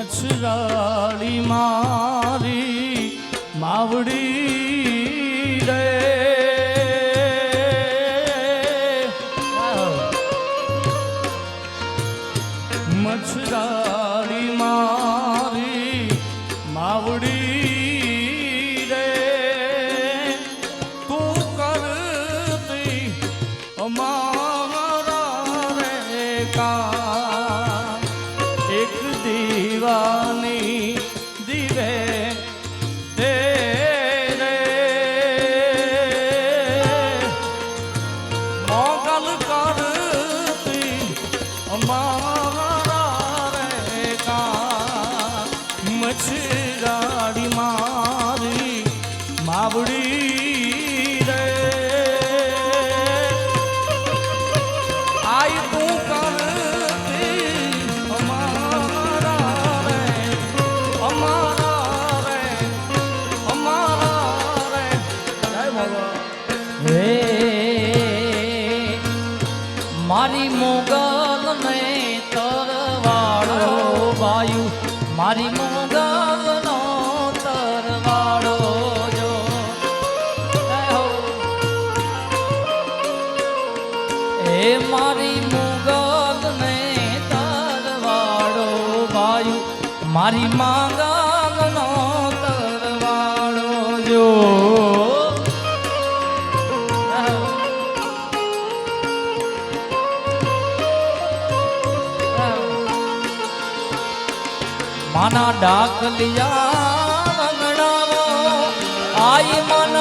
મચ્છરાળી મારી માવડી રે મચ્છરાળી મારી માવડી રે તું કરતી અમારા રે કા એક દીવાની દીવે તેરે મોગલ કરતી અમારા રે કા મચ્છરાળી મારી માવડી રે આઈ તું કરતી અમારા રે જય ભગવાન હે મારી મોગલ ને તરવાડો વાયુ મારી મોગલ નો તરવાડો જો હે મારી મોગલ ને તરવાડો વાયુ મારી મોગલ નો તરવાડો જો માના ડાકલિયા વગડાવો આઈ મન